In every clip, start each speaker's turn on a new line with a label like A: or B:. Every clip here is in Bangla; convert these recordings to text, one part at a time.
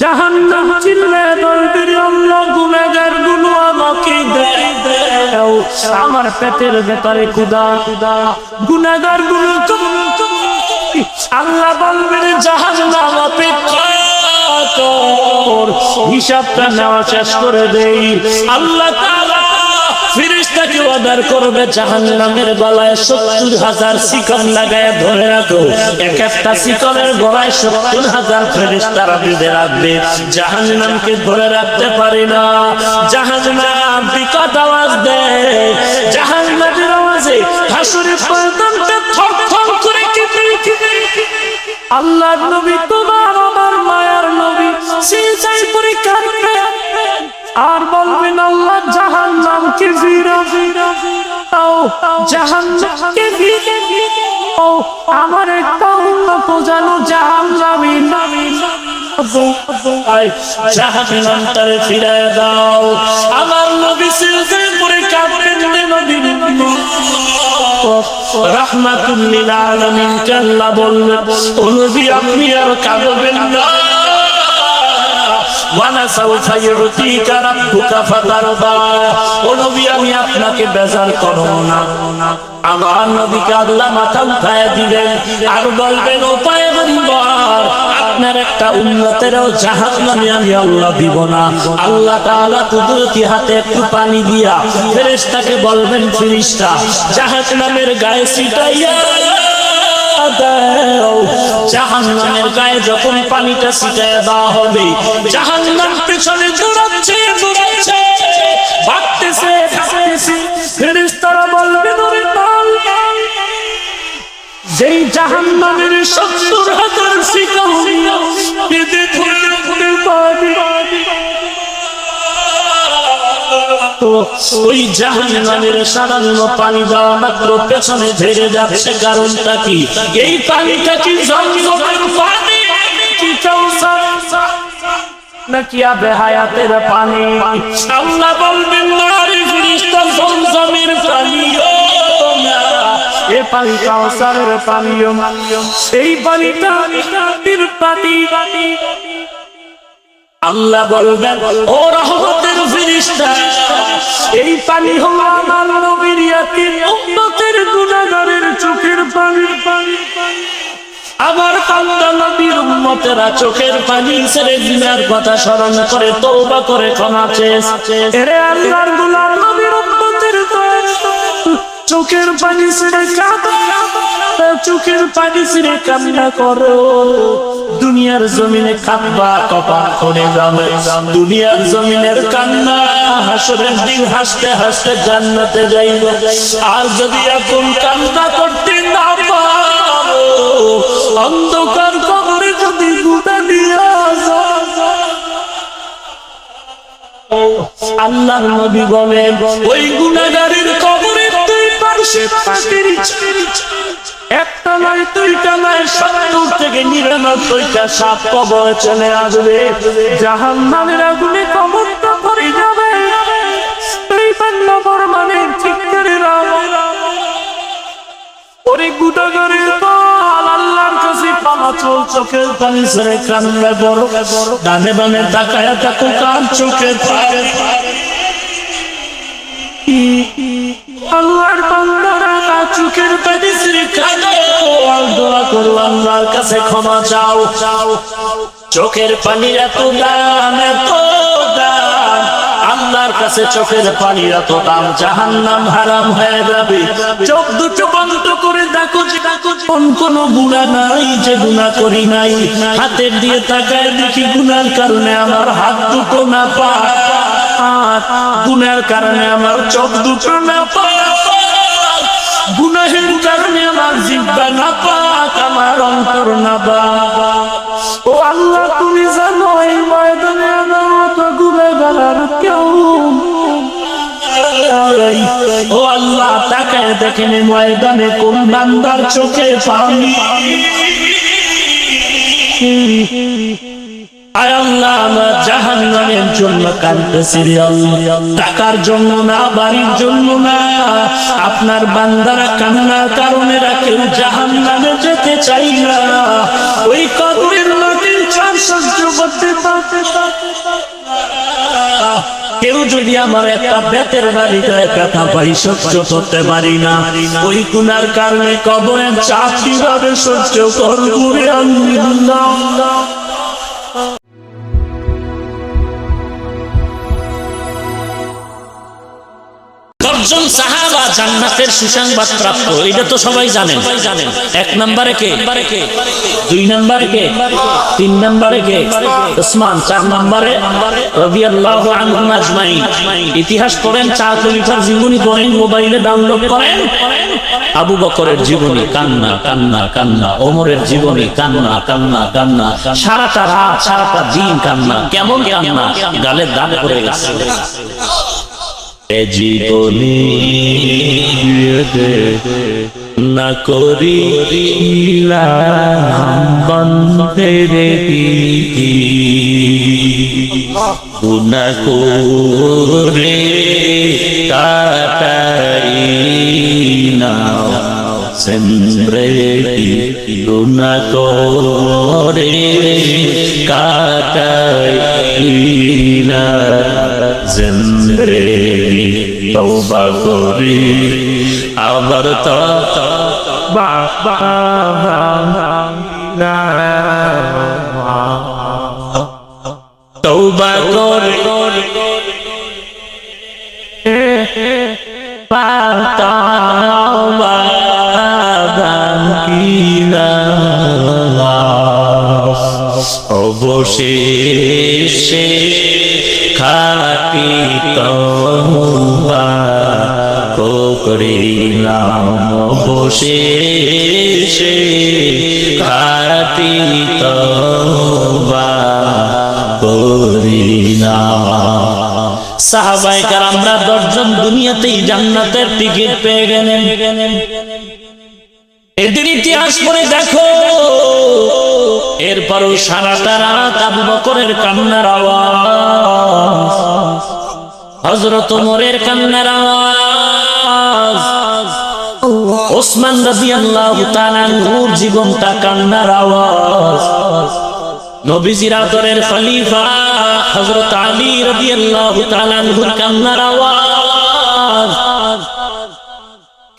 A: জাহান্নাম চিল্লে দরদের আল্লাহ গুনাহগার গুলো আমাকে দাও, আমার পেটের ভেতরে ক্ষুধা গুনাহগার গুলো আল্লাহ বলবেন জাহান্নাম অপেক্ষা কর, হিসাবটা নেওয়া শেষ করে দেই। আল্লাহ তাআলা ফেরেশতাকে অর্ডার করবে জাহান্নামের গলায় ৭০,০০০ শিকল লাগায় ধরে রাখো। এক একটা শিকলের গলায় ৭০,০০০ ফেরেশতারা বেঁধে রাখবে, জাহান্নামকে ধরে রাখতে পারে না। জাহান্নাম বিকট আওয়াজ দেয়, জাহান্নামের আওয়াজে হাসরের ময়দানটা থরথর করে কেঁপে আল্লাহর নবী তোমার আমার মায়ার নবী সিজদায় পড়ে কাঁদবে আর বলবেন আল্লাহ জাহান্নামকে ফিরা দাও, জাহান্নামকে ফিরা দাও, আমার একটা উন্নত জানো জাহান্নামী জাহান্নামটারে ফিরায় দাও। আমার নবী সিজদায় পড়ে কাঁদবেন, নবী রাহমাতুল লিল আলামিন আল্লাহ বললেন ও নবী আপনি আর কাঁদবেন না, আমি আপনাকে বেজার করব না। আমার নবীকে আল্লাহ মাথা উঠায় দিবেন আর বলবেন ও পয়গম্বর আপনার একটা উম্মতেরও জাহান্নামে আমি আল্লাহ দিব না। আল্লাহ তাআলা কুদরতি হাতে একটু পানি দিয়া ফেরেশতাকে বলবেন ফেরেশতা জাহান্নামের গায়ে ছিটাইয়া দাও। জাহান্নামের গায়ে যখন পানিটা ছিটায় দেওয়া হবে, জাহান্নাম পেছনে দৌড়াচ্ছে ভাগতেছে, ফেরেশতারা বলবেন যেই জাহান্নামের ৭০,০০০ শিকল বেঁধে ধরে পানি ওই জাহান্নামের সারান্ন পানি দেওয়া মাত্র পেছনে ঝেড়ে যাচ্ছে। কারণটা কি? এই পানিটা কি জমজমের পানি কি কাউসার নাকি আবে হায়াতের পানি? আল্লাহ বলবেন নারী ফেরেশতা জমজমের পানি না, এ পানি কাউসারের পানিও এই পানিটা পানি। আল্লাহ বলবেন ও রহমতের ফেরেশতা এই পানি হলো আমার নবীর ইয়াতিম উম্মতের গুনাহগারের চোখের পানি। আমার বান্দা নবীর উম্মতেরা চোখের পানি ছেড়ে গুনার কথা স্মরণ করে তওবা করে ক্ষমা চেয়ে এরে আল্লাহর গোলাম নবীর উম্মতের চোখের পানি ছেড়ে কাঁদো, চোখের পানি ছেড়ে কান্না করো। দুনিয়ার জমিনে কাঁদবা কপাল করে যাবে, দুনিয়ার জমিনের কান্না হাসরের দিন হাসতে হাসতে জান্নাতে যাইব। আর যদি এখন কান্না করতে না পারো, অন্ধকার কবরে যদি গুনাহ নিয়ে আসো, আল্লাহর নবী বলেন ওই গুনাহগারের কবরে দুই পাশে পাখির একটা নয় দুইটা নয় ৭০ থেকে ৯৯টা সাপ কবরে চলে আসবে, জাহান্নামের আগুনে কবরটা ভরে যাবে। এই বান্দার মানে চিৎকারের আওয়াজ ওরে গুনাহগারের দল আল্লাহর কাছে পানা চল চোখের পানি ছেড়ে কান্না বড় ডানে বামে তাকায়া তাকো কান চোখে পায়। আল্লাহর বান্দারা চোখের পানি ছেড়ে কাঁদো আর দোয়া করো আল্লাহর কাছে ক্ষমা চাও। চোখের পানির এত দাম, এত দাম আল্লাহর কাছে চোখের পানির এত দাম, জাহান্নাম হারাম হয়ে যাবে। চোখ দুটো বন্ধ করে দেখো কোন গুনাহ নাই যে গুনাহ করি নাই, হাতের দিয়ে তাকায় দেখি গুনার কারণে আমার হাত দুটো না পাক, গুনার কারণে আমার চোখ দুটো না পাক, গুনাহের কারণে আমার জিহ্বা না পাক, আমার অন্তর না পাক। ও আল্লাহ তুমি জানো এই ময়দানে আমার মতো গুনাহগার আর কেউ। ও আল্লাহ তাকায় দেখেন ময়দানে কোন বান্দার চোখে পানি। আয় আল্লাহ, আমরা জাহান্নামের জন্য কাঁদতেছি রে আল্লাহ, টাকার জন্য না, বাড়ির জন্য না। আপনার বান্দারা কান্নার কারণে কেউ জাহান্নামে যেতে চাই না। ওই কবরের মাটির চাপ সহ্য করতে পারতে কেউ যদি আমার একটা বেতের বাড়িতে ব্যথা পাই সহ্য করতে পারি না, ওই গুনার কারণে কবরের চাপ কিভাবে সহ্য করবো রে আল্লাহ। দশজন সাহাবা জান্নাতের সুসংবাদ প্রাপ্ত, এটা তো সবাই জানেন। এক নম্বরে কে, দুই নম্বরে কে, তিন নম্বরে কে? উসমান। চার নম্বরে রাদিয়াল্লাহু আনহুম আজমাইন। ইতিহাস পড়েন, 4 খলিফার জীবনী পড়েন, মোবাইলে ডাউনলোড করেন। আবু বকরের জীবনী, কান্না কান্না কান্না। ওমরের জীবনী, কান্না কান্না কান্না। সারাটা রাত সারাটা দিন কান্না। কেমন কান্না, গালে দাগ পড়ে গেছে। এ জীবনী না করিলাম বন্দেরে গুনাহ করে কাটাই না সেন্দ্রেতি, গুনাহ করে কাটাই না জিন্দেগি। তওবা করি আবার তওবা তওবা করি তওবা অবশেষে খাটি তওবা করিলাম, অবশেষে খাটি তওবা করিলাম। সাহাবায়ে কেরামরা 10 জন দুনিয়াতেই জান্নাতের টিকিট পেয়ে গেলেন। এদের ইতিহাস পড়ে দেখো, এরপরও সারাটা রাত আবু বকরের কান্নার আওয়াজ, হযরত ওমরের কান্নার আওয়াজ, ওসমান রাদিয়াল্লাহু তাআলা আনহুর জীবনটা কান্নার আওয়াজ, নবীজির আদরের খলিফা হযরত আলী রাদিয়াল্লাহু তাআলা আনহুর কান্নার আওয়াজ।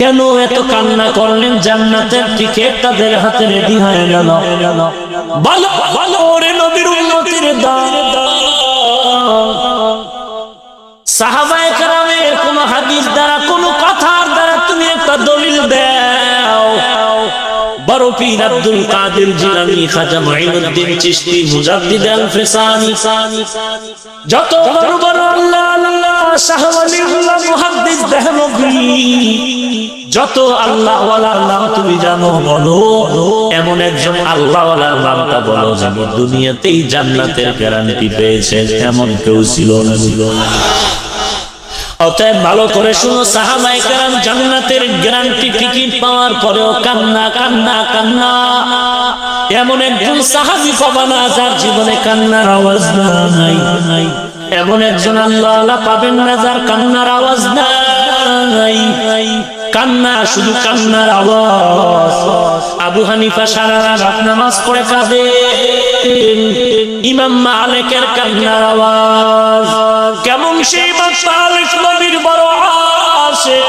A: কেন এত কান্না করলেন? জান্নাতের টিকিট তাদের হাতে রেডি হয়ে গেল। ভালো ভালো ওরে নবীর উম্মতের দান। সাহাবায়ে কেরামের কোন হাদিস দ্বারা, কোন কথার দ্বারা তুমি একটা দলিল দাও। বড় পীর আব্দুল কাদের জিলানী, খাজা মুঈনুদ্দিন চিশতি, মুজাদ্দিদ আল ফিসানি, যত বড় বড় আল্লাহ আল্লাহ শাহ ওয়ালিউল্লাহ মুহাদ্দিস দেহলভী, যত আল্লাহ ওয়ালার নাম তুমি জানো বলো, এমন একজন আল্লাহ ওয়ালার নামটা বলো যেন দুনিয়াতেই জান্নাতের গ্যারান্টি পেয়েছে, এমন কেউ ছিল না। অতএব ভালো করে শুনো, সাহাবায়ে কেরাম জান্নাতের গ্যারান্টি টিকিট পাওয়ার পরেও কান্না কান্না কান্না। এমন একজন সাহাবী পাবা না যার জীবনে কান্নার আওয়াজ নাই। এমন একজন আল্লাহ পাবেন না যার কান্নার আওয়াজ নাই। কান্না, শুধু কান্নার আওয়াজ। আবু হানিফা সারা রাত নামাজ পড়ে কাঁদে, ইমাম মালিকের কান্নার আওয়াজ। কেমন সেই মালিক নবীর বড় আশিক,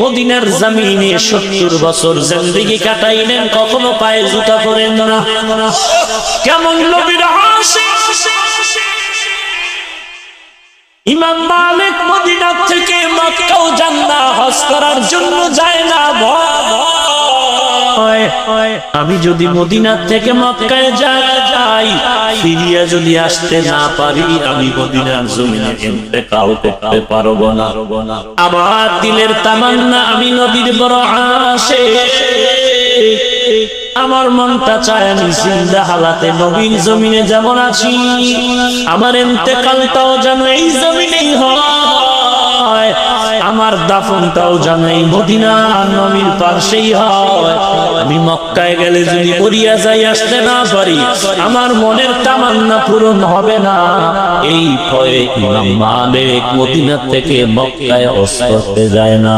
A: মদিনার জমিনে 70 বছর জিন্দেগি কাটাইলেন, কখনো পায়ে জুতা পরেন না। কেমন নবীর আশিক ইমাম মালিক মদিনা থেকে মক্কাও যান না, হজ করার জন্য যায় না। আমি যদি মদিনা থেকে মক্কায় যাই, ফিরিয়া যদি আসতে না পারি, আমি মদিনার জমিনে ইন্তেকাল করতে পারবো না। আমার দিলের তামান্না, আমি নবীর বড় আশিক। আমার মনটা চায় আমি জিন্দা হালাতে নবীর জমিনে যেমন আছি, আমার ইন্তেকালটাও যেন এই জমিনেই হয়। আমার আমার দাফনটাও জানাই মদিনা নবীর পাশেই হয়। আমি মক্কায় গেলে যদি মরিয়া যাই, আসতে না পারি, আমার মনের তামান্না পূরণ হবে না। এই ভয়ে ইমাম মালিক মদিনা থেকে মক্কায় হজ করতে যায় না।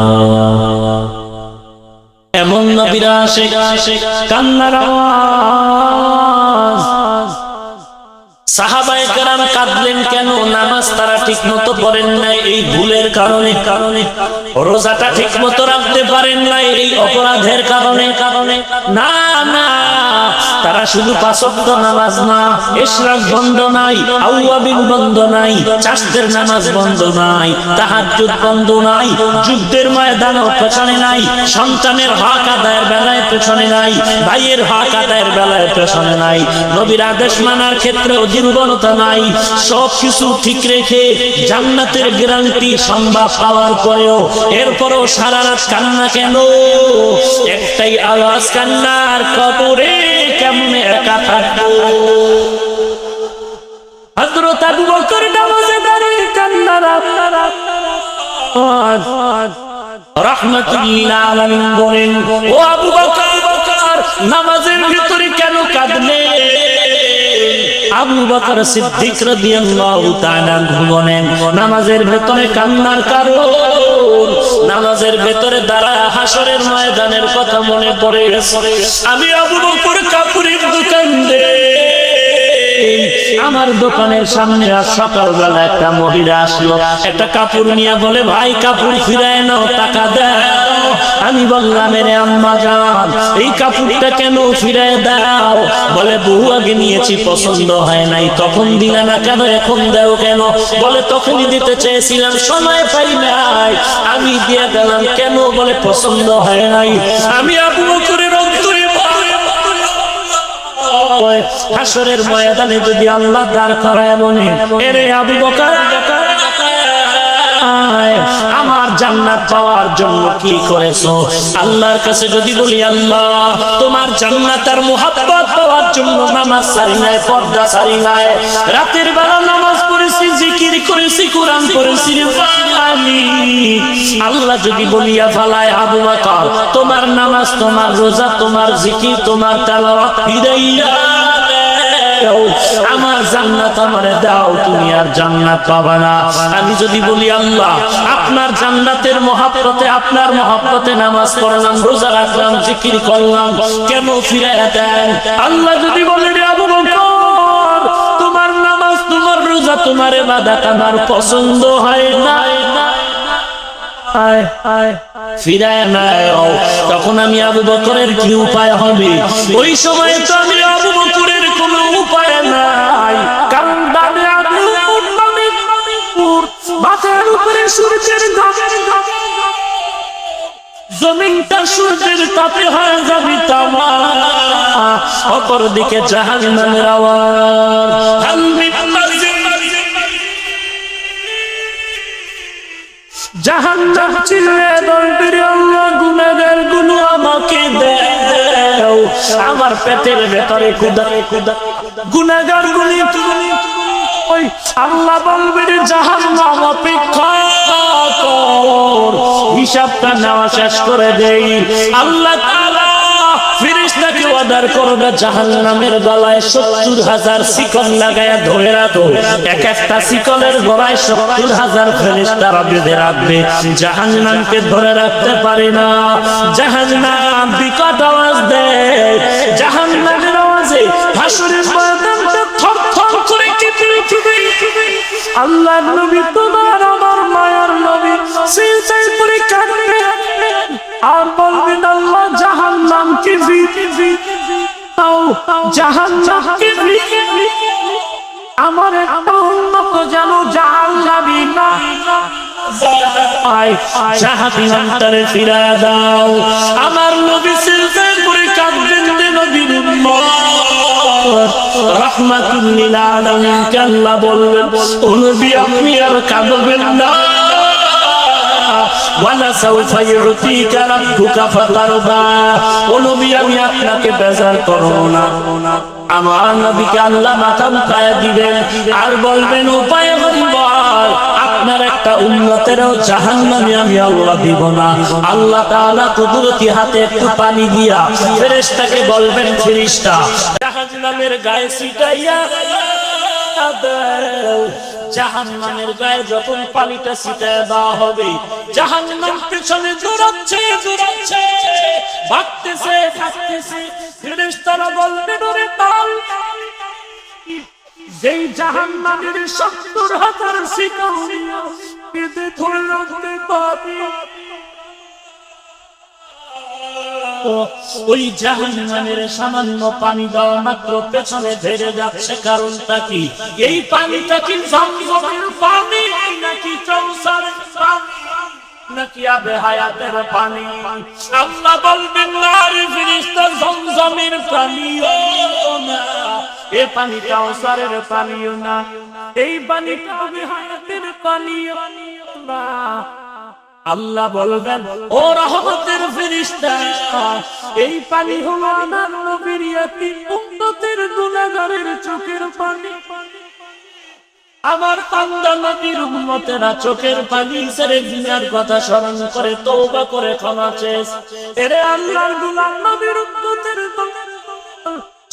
A: এমন নবীরা আসে কান্নার আওয়াজ। সাহাবায়ে কেরাম কাঁদলেন কেন? নামাজ তারা ঠিক মতো পড়েন নাই এই ভুলের কারণে। রোজাটা ঠিক মতো রাখতে পারেন নাই এই অপরাধের কারণে। না না, তারা শুধু পাঁচ ওয়াক্ত নামাজ না, ইশরাক বন্ধ নাই, আওয়াবিন বন্ধ নাই, চাষের নামাজ বন্ধ নাই, তাহাজ্জুদ বন্ধ নাই, যুদ্ধের ময়দানও পেছনে নাই, সন্তানের হক আদায়ের বেলায় পেছনে নাই, ভাইয়ের হক আদায়ের বেলায় পেছনে নাই, নবীর আদেশ মানার ক্ষেত্রেও দুর্বলতা নাই। সবকিছু ঠিক রেখে জান্নাতের গ্যারান্টি সম্ভব পাওয়ার পরেও এরপরও সারা রাত কান্না কেন? একটাই আওয়াজ, কান্নার কবরে কেমনে একা থাকবো? হযরত আবু বকর নামাজে দাঁড়িয়ে কান্নার আওয়াজ। রাহমাতুল্লাহ আলাইহি বলেন, ও আবু বকর, নামাজের ভিতরে কেন কাঁদলে? আবু বকর সিদ্দিক রাদিয়াল্লাহু তাআলা বলেন, নামাজের ভেতরে কান্নার কারণ, নামাজের ভেতরে দাঁড়ায় হাসরের ময়দানের কথা মনে পড়ে গেছে। আমি আবু বকর কাপড়ের দোকান দেই, আমার দোকানের সামনে আজ সকালবেলা একটা মহিলা আসলো, একটা কাপড় নিয়ে বলে, ভাই কাপড় ফিরায় নাও, টাকা দাও। আমি বললাম, রে আম্মা জান, এই কাপড়টা কেন ফিরায় দাও? বলে, বহু আগে নিয়েছি, পছন্দ হয় নাই, তখন দিলে না কেন, এখন দাও কেন? বলে, তখনই দিতে চেয়েছিলাম, সময় পাই নাই, আমি দিয়ে গেলাম। কেন? বলে, পছন্দ হয় নাই। আমি আবু বকরের অন্তরে হাসরের ময়দানে যদি আল্লাহ দাঁড় করায় মনে, এরে আবু বকর, আমার জান্নাত পাওয়ার জন্য কি করেছো? আল্লাহর কাছে যদি বলি, আল্লাহ তোমার জান্নাত আর মুহাব্বত পাওয়ার জন্য নামাজ ছাড়ি নাই, পর্দা ছাড়ি নাই, রাতের বেলা নামাজ পড়েছি, জিকির করেছি, কোরআন পড়েছি, আমি আল্লাহ যদি বলিয়া ফালায়, আবু বকর তোমার নামাজ, তোমার রোজা, তোমার জিকির, তোমার তেলাওয়াত ফিরাইয়া আমার জান্নাত আমারে দাও, তুমি আর জান্নাত পাবা না। আমি যদি বলি, আল্লাহ আপনার জান্নাতের মহব্বতে, আপনার মহব্বতে নামাজ পড়লাম, রোজা রাখলাম, জিকির করলাম, কেন ফিরাইয়া দেন? আল্লাহ যদি বলে, আবু বকর তোমার নামাজ, তোমার রোজা, তোমার ইবাদত আমার পছন্দ হয় না, ফিরায় নাও, তখন আমি আবু বকরের কি উপায় হবে? ওই সময় তো আমি আবু বকরের কোনো উপায় নাই, কারণ দামে মাথার উপরে সূর্যের জমিনটা সূর্যের তাপে হয়ে যাবে তামা, অপর দিকে জাহান্নামের আওয়াজ। জাহান্নাম চিল্লে বলবে, আল্লাহ গুনাহগার গুলো আমাকে দাও, আমার পেটের ভেতরে ক্ষুধা, গুনাহগার গুলি তুমি। ওই আল্লাহ বলবে, জাহান্নাম অপেক্ষা কর, হিসাবটা নেওয়া শেষ করে দেই। আল্লাহ তাআলা ফেরেশতাকে অর্ডার করবে, জাহান্নামের গলায় ৭০,০০০ শিকল লাগায়া ধরে রাখো, এক একটা শিকলের গলায় ৭০,০০০ ফেরেশতারা বেঁধে রাখবে, জাহান্নামকে ধরে রাখতে পারে না। জাহান্নাম বিকট আওয়াজ দেয়, জাহান্নামের আওয়াজে হাসরের ময়দানটা থরথর করে কেঁপে উঠবে। আল্লাহর নবী, তোমার আমার মায়ার নবী সিজদায় পড়ে কাঁদবে আর বলবেন, আল্লাহ জাহান্নামকে দাও, জাহান্নামকে আমার একটা উন্নত যেন জাহান্নামী না, জাহান্নামটারে ফিরায়া দাও। আমার নবী সিজদায় পড়ে কাঁদবেন, নবীর উম্মত রাহমাতুল লিল আলামিন কে আল্লাহ বলবেন, ও নবী আপনি আর কাঁদবেন না, ওয়ালা সাউফা ইউতিকা রাব্বুকা ফাতারদা, ও নবী আমি আপনাকে বেজার করব না। আমার নবীকে আল্লাহ মাথা উঠায়া দিবেন আর বলবেন, ও পয়গম্বর আপনার একটা উম্মতেরও জাহান্নামে আমি আল্লাহ দিব না। আল্লাহ তাআলা কুদরতি হাতে একটু পানি দিয়া ফেরেশতাকে বলবেন, ফেরেশতা জাহান্নামের গায়ে ছিটাইয়া দাও। জাহান্নামের গায়ে যখন পানিটা ছিটায় দেওয়া হবে, জাহান্নাম পেছনে দৌড়াচ্ছে দৌড়াচ্ছে, ভাগতেছে ভাগতেছে। ফেরেশতারা বলবেন, ওরে পাল, যেই জাহান্নামের ৭০,০০০ শিকল পেতে ধরে রাখতে পারবে, ওই জাহান্নামের সামান্য পানি দেওয়া মাত্র পেছনে ধরে যাচ্ছে। কারণটা কি? এই পানিটা কি জমজমের পানি নাকি কাউসারের পানি নাকি আবে হায়াতের পানি? আল্লাহ বলবেন, না রে ফেরেশতা, জমজমের পানিও না, এ পানি কাউসারের পানিও না, এই পানিটা আবে হায়াতের পানিও না। আল্লাহ বলবেন, ও রহমতের ফেরেশতা, এই পানি হলো আমার নবীর ইয়াতীম উম্মতের গুনাহগারের চোখের পানি। আমার বান্দা নবীর উম্মতেরা চোখের পানি ছেড়ে দুনিয়ার কথা স্মরণ করে তওবা করে ক্ষমা চেয়েছে। এরে আল্লাহর গোলাম নবীর উম্মতের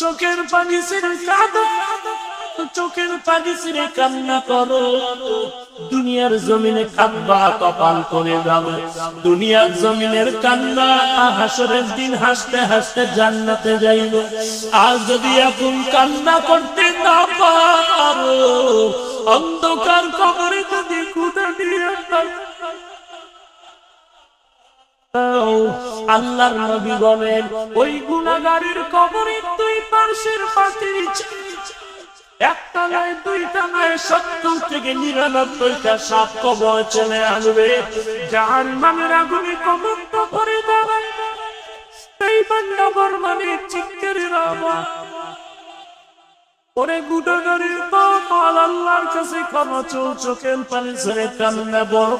A: চোখের পানি ছেড়ে কাঁদো, চোখের পানি ছেড়ে কান্না করো। দুনিয়ার জমিনে কাঁদবা, কপাল করে যাবে। দুনিয়ার জমিনের কান্না, হাসরের দিন হাসতে হাসতে জান্নাতে যাইব। আজ যদি এখন কান্না করতে না পারো, অন্ধকার কবরে যদি খুদা দিয়ে আল্লাহর নবী বলেন, ওই গুনাহগারের কবরের দুই পাশের পাতির একটা নয়, দুইটা নয়, ৭০ থেকে ৯৯টা সাপ কবর চলে আসবে। জাহান্নামের আগুনে কবরটা ভরে দাঁড়ায়। এই বান্দাগণ মানে চিৎকারের আওয়াজ, ওরে গুনাহগারের কপাল, আল্লাহর কাছে ক্ষমা চাও, চোখের পানি ছেড়ে কান্না বড়।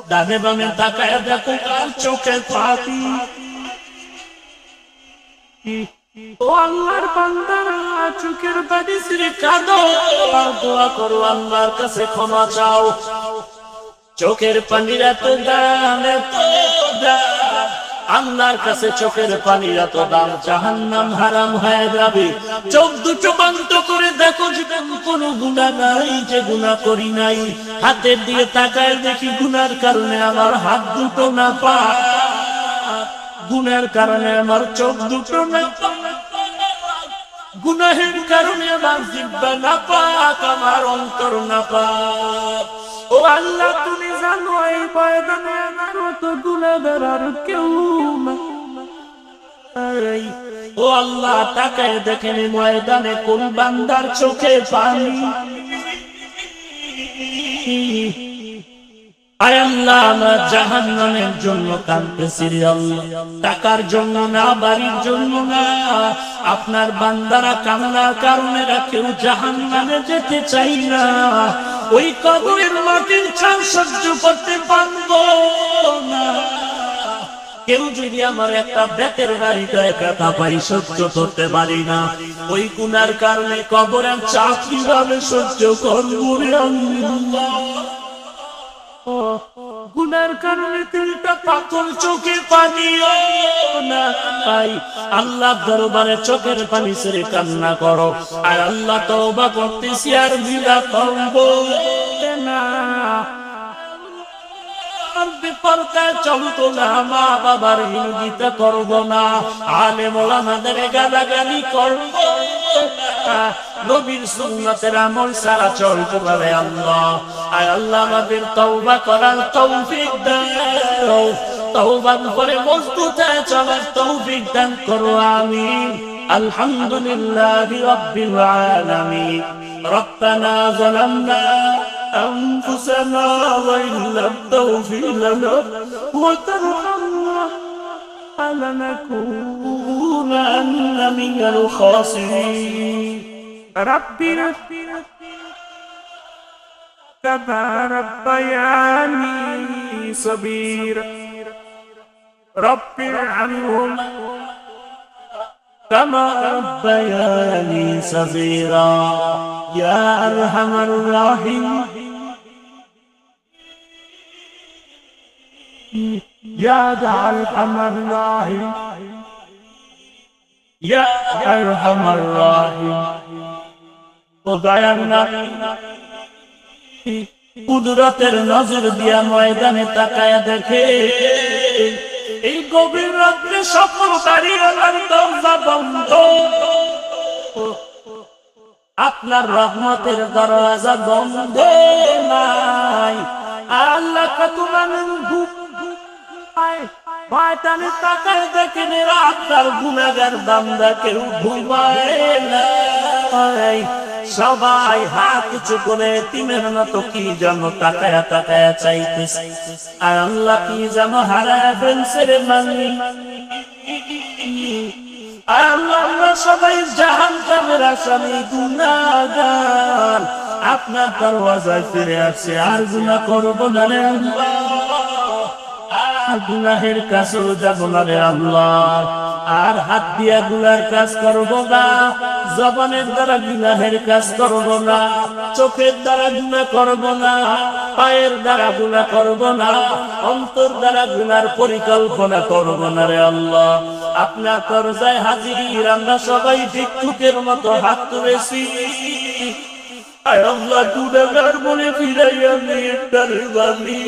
A: ডানে বামে তাকায় দেখো কার চোখে পানি। ও আল্লাহর বান্দারা, চোখের পানি ছেড়ে কাঁদো, দোয়া করো, আল্লাহর কাছে ক্ষমা চাও। চোখের পানির এত দাম, এত দাম, আল্লাহর কাছে চোখের পানির এত দাম, জাহান্নাম হারাম হয়ে যাবে। চোখ দুটো বন্ধ করে দেখো যে কোনো গুনাহ নাই, যে গুনাহ করি নাই। হাতের দিকে তাকায় দেখি গুনার কারণে আমার হাত দুটো না পাক, গুনার কারণে আমার চোখ দুটো না পাক, গুনাহের কারণে আমার জিহ্বা না পাক, আমার অন্তর না পাক। ও আল্লাহ, তুমি জানো এই ময়দানে আমার মতো গুনাহগার আর কেউ নাই। ও আল্লাহ, তাকায় দেখেন ময়দানে কোন বান্দার চোখে পানি। আয় আল্লাহ, আমরা জাহান্নামের জন্য কাঁদতেছি রে আল্লাহ, টাকার জন্য না, বাড়ির জন্য না। আপনার বান্দারা কান্নার কারণে কেউ জাহান্নামে যেতে চাই না। ওই কবরের মাটির চাপ সহ্য করতে পারবো না। কেউ যদি আমার একটা বেতের বাড়ি গায়ে ব্যথা পাই, সহ্য করতে পারি না। ওই গুনার কারণে কবরের চাপ কিভাবে সহ্য করবো রে আল্লাহ? গুনার কারণে তিনটা পাথর চোখে পানি না পাই। আল্লাহ দরবারে চোখের পানি ছেড়ে কান্না করো, আর আল্লাহ তওবা করতেছি আর বিলা করবো না। বেপরদায় চলতো না, মা বাবার হিংসা করবো না, আলেম ওলামাদের গালাগালি করবো না, নবীর সুন্নতের আমল সারা চলতে পারে আল্লাহ। আয় আল্লাহ, আমাদের তওবা করার তৌফিক দাও, তওবার উপরে মজবুত হয়ে চলার তৌফিক দান করো, আমিন। আলহামদুলিল্লাহি রাব্বিল আলামিন। রব্বানা যালামনা أنفسنا وإن لم تغفر لنا وترحمنا لنكونن من الخاسرين. ربي كما ربياني صغيرا ربي ارحمهما كما ربياني صغيرا يا أرحم الراحمين. ইয়া আরহামার রাহিম ইয়া আরহামার রাহিম। ও দয়ার নবী কুদরতের নজর দিয়া ময়দানে তাকায়া দেখে এই গভীর রাত্রে সকল বাড়িওয়ালার দরজা বন্ধ, আপনার রহমতের দরজা বন্ধ নাই। আল্লাহ কত মানুষ শয়তানের তাকায় দেখেন আপনার গুনাহগার বান্দা কেউ ঘুমায় নাই। সবাই হাত উঁচু করে তিমের মতো কি যেন তাকায়া তাকায়া চাইতেছে, আর আল্লাহ কি যেন হারায় ফেলছে রে মানি। আর আল্লাহ আমরা সবাই জাহান্নামের আসামি গুনাহগার, আপনার দরওয়াজায় ফিরে আসছে আর গুনাহ করব না রে আল্লাহ, আর গুনাহের কাছেও যাব না রে আল্লাহ, আর হাত দিয়া গুনার কাজ করব না, জবানের দ্বারা গুনাহের কাজ করব না, চোখের দ্বারা গুনাহ করব না, পায়ের দ্বারা গুনাহ করব না, অন্তর দ্বারা গুনার পরিকল্পনা করব না রে আল্লাহ। আপনার দরজায় হাজির আমরা সবাই ভিক্ষুকের মতো হাত তুলেছি, আয় আল্লাহ গুনাহগার বলে ফিরাইয়া নিয়ে দরবারি।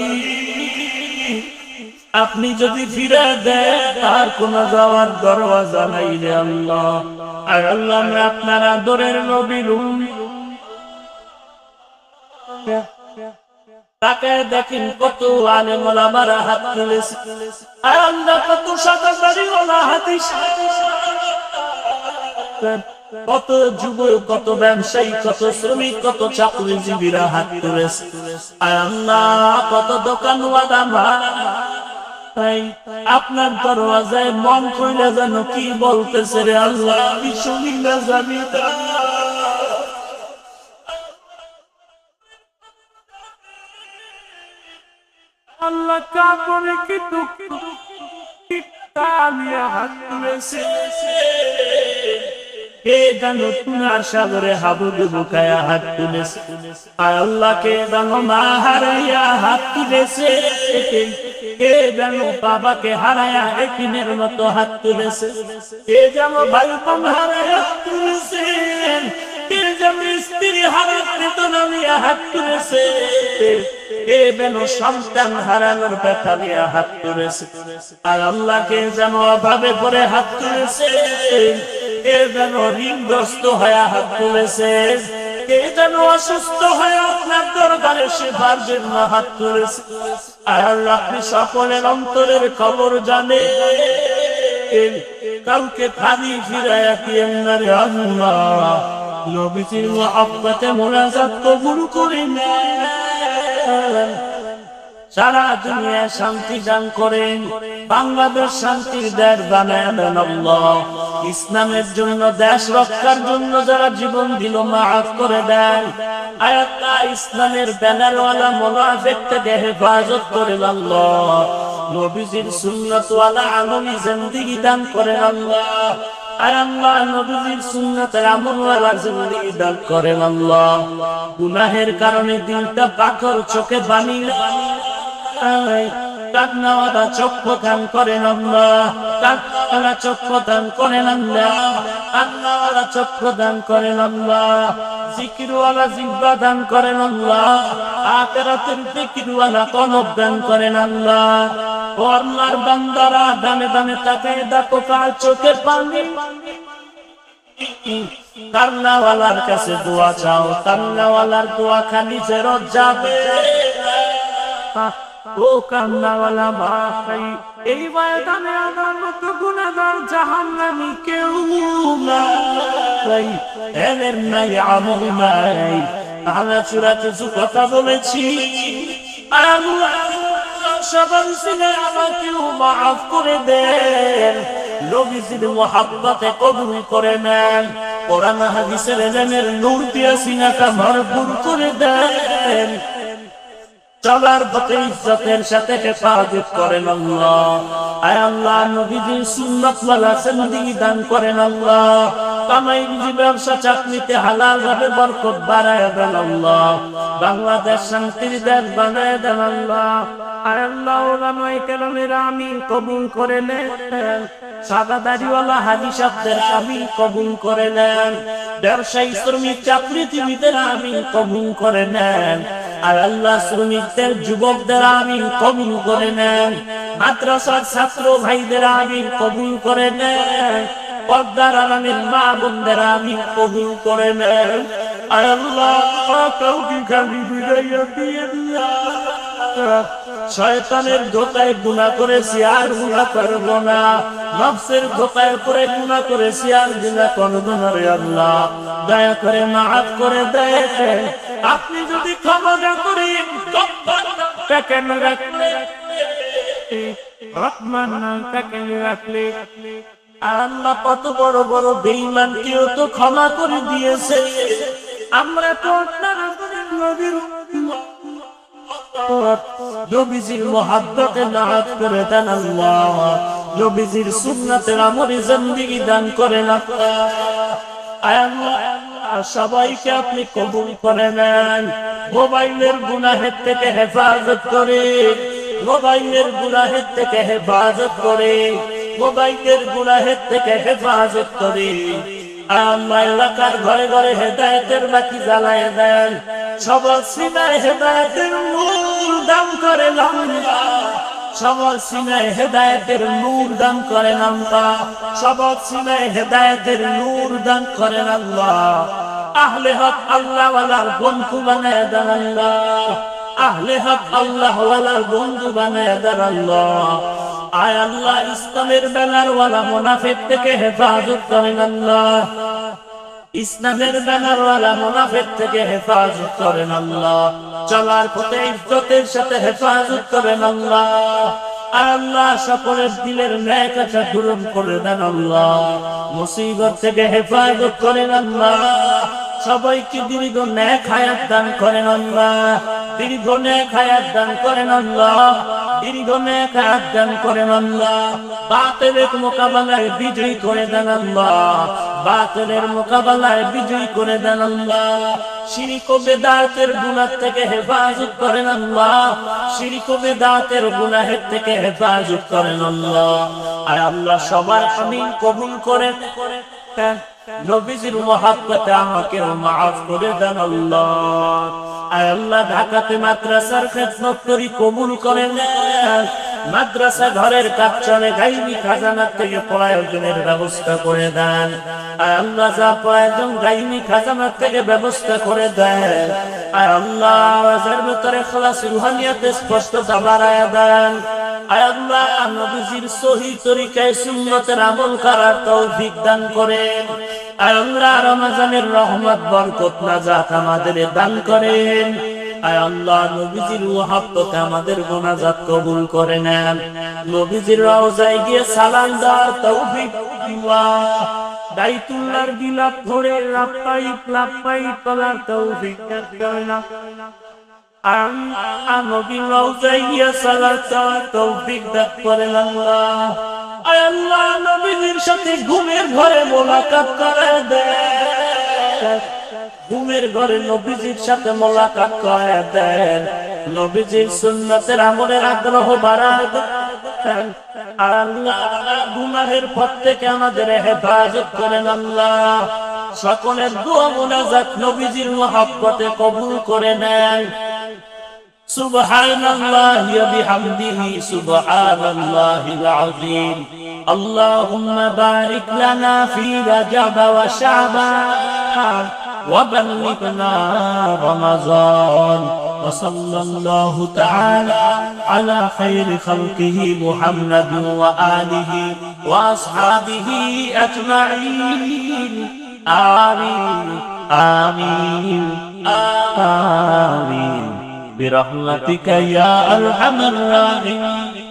A: আপনি যদি ফিরে দেন আর কোন যাওয়ার দরওয়াজা নাই রে আল্লাহ। আর আল্লাহ আমরা আপনার আদরের নবীর তাকে দেখেন কত আলেম ওলামারা হাত তুলেছে, আর আল্লাহ কত সাদা দাড়িওয়ালা হাদিস, কত যুবক, কত ব্যবসায়ী, কত শ্রমিক, কত চাকরিজীবীরা হাত তুলেছে, আর আল্লাহ কত দোকানওয়ালা আপনার দরওয়াজায় মন কইলে যেন কি বলতেছে রে আল্লাহ, আমি শুনি না জানি না। আল্লাহ কাপড়ে কি দুঃখ হাত তুলেছে, কে জানো তুনার সাগরে হাবুডুবু বুকায়া হাত তুলেছে, আর আল্লাহকে জানো মা হারাইয়া হাত তুলেছে, কে জানো বাবাকে হারায়া একিনের মতো হাত তুলেছে, কে জানো ভাই বোন হারায়া হাত তুলেছেন, কে জানো স্ত্রী হারাতে তো নামিয়া হাত তুলেছে, কে জানো সন্তান হারানোর ব্যথা নিয়ে হাত তুলেছে, আর আল্লাহকে জানো অভাবে করে হাত তুলেছে, কে যেন ঋণগ্রস্ত হয়ে হাত তুলেছে, কে যেন অসুস্থ হয়ে আপনার দরবারে সেবার জন্য হাত তুলেছে, আর আল্লাহ আপনি সকলের অন্তরের খবর জানে, কাউকে খালি ফিরাইয়া দিয়েন না রে আল্লাহ। নবীজির মুহাব্বতে মোনাজাত কবুল করে নেন, সারা দুনিয়া শান্তি দান করেন, বাংলাদেশ শান্তির দেশ বানায় দেন আল্লাহ। ইসলামের জন্য, দেশ রক্ষার জন্য যারা জীবন দিল মাফ করে দেন, আল্লাহ ইসলামের ব্যানারওয়ালা মুনাফিককে হেফাজত করেন আল্লাহ। নবীজির সুন্নাতওয়ালা আমলি জিন্দেগি দান করেন আল্লাহ, আর আল্লাহ নবীজির সুন্নাতের আমলওয়ালা জিন্দেগি দান করেন আল্লাহ। গুনাহের কারণে দিলটা পাথর, চোখে পানি, কান্নাওয়ালা চক্ষু দান করেন আল্লাহ, কান্নাওয়ালা চক্ষু দান করেন আল্লাহ, কান্নাওয়ালা চক্ষু দান করেন আল্লাহ, জিকিরওয়ালা জিহ্বা দান করেন আল্লাহ, আখিরাতের জিকিরওয়ালা কলব দান করেন আল্লাহ। ও আল্লাহর বান্দারা দানে দানে তাকায় দেখো কার চোখের পানি, কান্নাওয়ালার কাছে দোয়া চাও, কান্নাওয়ালার দোয়া খালি ফেরত যাবে। ও কান্নাওয়ালা ভাই, এই ময়দানে আমার মতো গুনাহগার জাহান্নামী কেউ নাই, এদের নাই আমল নাই। আমরা চূড়া কিছু কথা বলেছি, সবাই ছিলেন, আমাকেও মাফ করে দেন, নবীজির মুহাব্বতে কবুল করে নেন, কোরআন হাদিসের এলেমের নূর দিয়ে সিনাটা ভরপুর করে দেন, চলার পথে ইজ্জতের সাথে হেফাজত করেন আল্লাহ। আয় আল্লাহ নবীজির সুন্নাত ওয়ালা জিন্দেগি দান করেন আল্লাহ। কামাই রুজি ব্যবসা চাকরিতে হালাল ভাবে বরকত বাড়ায় দেন আল্লাহ। বাংলাদেশ শান্তির দেশ বানায় দেন আল্লাহ। আয় আল্লাহ ওলামায়ে কেরামের আমিন কবুল করে নেন। সাদা দাড়িওয়ালা হাজী সাহেবদের আমিন কবুল করে নেন। ব্যবসায়ী শ্রমিক চাকরিজীবীদের আমিন কবুল করে নেন। আর আল্লাহ শ্রমিকদের যুবকদের আমিন কবুল করে নেন। মাদ্রাসার ছাত্র ভাইদের আমিন কবুল করে নেন। পর্দার আড়ালের মা বোনদের আমিন কবুল করে নেন। আর আল্লাহ কাউকে খালি বিদায় দিয়ে দিয়া শয়তানের ধোঁকায় গুনাহ করেছি আর গুনাহ করব না। নফসের ধোঁকায় পড়ে গুনাহ করেছি আর গুনাহ করব না রে আল্লাহ। দয়া করে মাফ করে দেন। আপনি যদি ক্ষমা না করেন কেন রাখলে রহমান কেন রাখলে। আল্লাহ কত বড় বড় বেঈমানকেও তো ক্ষমা করে দিয়েছে। আমরা তো নবীর নবীজির মহব্বতে নাত করে দেন আল্লাহ। নবীজির সুন্নাতের আমলে জিন্দেগি দান করেন আল্লাহ। সবাইকে আপনি কবুল করে নেন। মোবাইলের গুনাহের থেকে হেফাজত করে, মোবাইলের গুনাহের থেকে হেফাজত করে, মোবাইলের গুনাহের থেকে হেফাজত করে। আল্লাহ এলাকার ঘরে ঘরে হেদায়েতের বাতি জ্বালায় দেন। সবার সিনায় হেদায়েতের নূর দান করেন আল্লাহ। সবার সিনায় হেদায়েতের নূর দান করেন আল্লাহ। সবার সিনায় হেদায়েতের নূর দান করেন আল্লাহ। আহলে হক আল্লাহ ওয়ালার বন্ধু বানায় দেন আল্লাহ। আহলে হক আল্লাহ ওয়ালার বন্ধু বানায় দেন আল্লাহ। আয় আল্লাহ ইসলামের ব্যানার ওয়ালা মুনাফিক থেকে হেফাজত করেন আল্লাহ। ইসলামের ব্যানার ওয়ালা মুনাফিক থেকে হেফাজত করেন আল্লাহ। চলার পথে ইজ্জতের সাথে হেফাজত করেন আল্লাহ। আল্লাহ সকলের দিলের ন্যাক আশা পূরণ করে দেন আল্লাহ। মুসিবত থেকে হেফাজত করেন আল্লাহ। সবাইকে দীর্ঘ ন্যাক হায়াত দান করেন আল্লাহ। দীর্ঘ ন্যাক হায়াত দান করেন আল্লাহ। দীর্ঘ ন্যাক হায়াত দান করেন আল্লাহ। বাতিলের মোকাবেলায় বিজয়ী করে দেন আল্লাহ। বাতিলের মোকাবেলায় বিজয়ী করে দেন আল্লাহ। শিরক ও বিদআতের গুনাহ থেকে হেফাজত করেন আল্লাহ। শিরক ও বিদআতের গুনাহের থেকে হেফাজত করেন আল্লাহ। আর আল্লাহ সবার আমিন কবুল করেন। নবীজির মহব্বতে আমাকে মাফ করে দেন আল্লাহ। আয় আল্লাহ ঢাকাতে মাদ্রাসার খেদমত করি কবুল করে নেন। মাদ্রাসা ঘরের কাজ চলে, গাইবি খাজানার থেকে প্রয়োজনের ব্যবস্থা করে দেন। আয় আল্লাহ যা প্রয়োজন গাইবি খাজানার থেকে ব্যবস্থা করে দেন। আয় আল্লাহ আওয়াজের ভিতরে খালাস রুহানিয়াতে স্পষ্টতা বাড়ায়া দেন। আয় আল্লাহ নবীজির সহিহ তরিকায় সুন্নতের আমল করার তৌফিক দান করেন। আয় আল্লাহ রমজানের রহমত বরকত নাজাত আমাদের দান করেন। আয় আল্লাহ নবীজির মহব্বতে আমাদের মোনাজাত কবুল করে নেন। নবীজির রওজায় গিয়ে সালাম দেওয়ার তৌফিক দিন। বাইতুল্লাহর বিলাপ ধরে লাব্বাইক লাব্বাইক বলার তৌফিক দান করেন। নবীর রওজায় গিয়ে সালাত দেওয়ার তৌফিক দান করেন আল্লাহ। আয় আল্লাহ নবীজির সাথে ঘুমের ঘরে মোলাকাত করে দেন। ঘুমের ঘরে নবীজির সাথে মোলাকাত করে দেন। নবীজির সুন্নাতের আমলের আগ্রহ বাড়ায় দেন। আর আল্লাহ গুনাহের পথ থেকে আমাদের হেফাজত করেন আল্লাহ। সকলের দোয়া মুনাজাত নবীজির মহব্বতে কবুল করে নেন। সুবহানাল্লাহি ওয়া বিহামদিহি সুবহানাল্লাহিল আযীম। আল্লাহুম্মা বারিক লানা ফি রাজাব ওয়া শাবান ওয়া বাল্লিগনা রমাযান। ওয়া সাল্লাল্লাহু তাআলা আলা খায়রি খালকিহি মুহাম্মাদিন ওয়া আলিহি ওয়া আসহাবিহি আজমাইন। আমিন আমিন আমিন برحمتك يا أرحم الراحمين.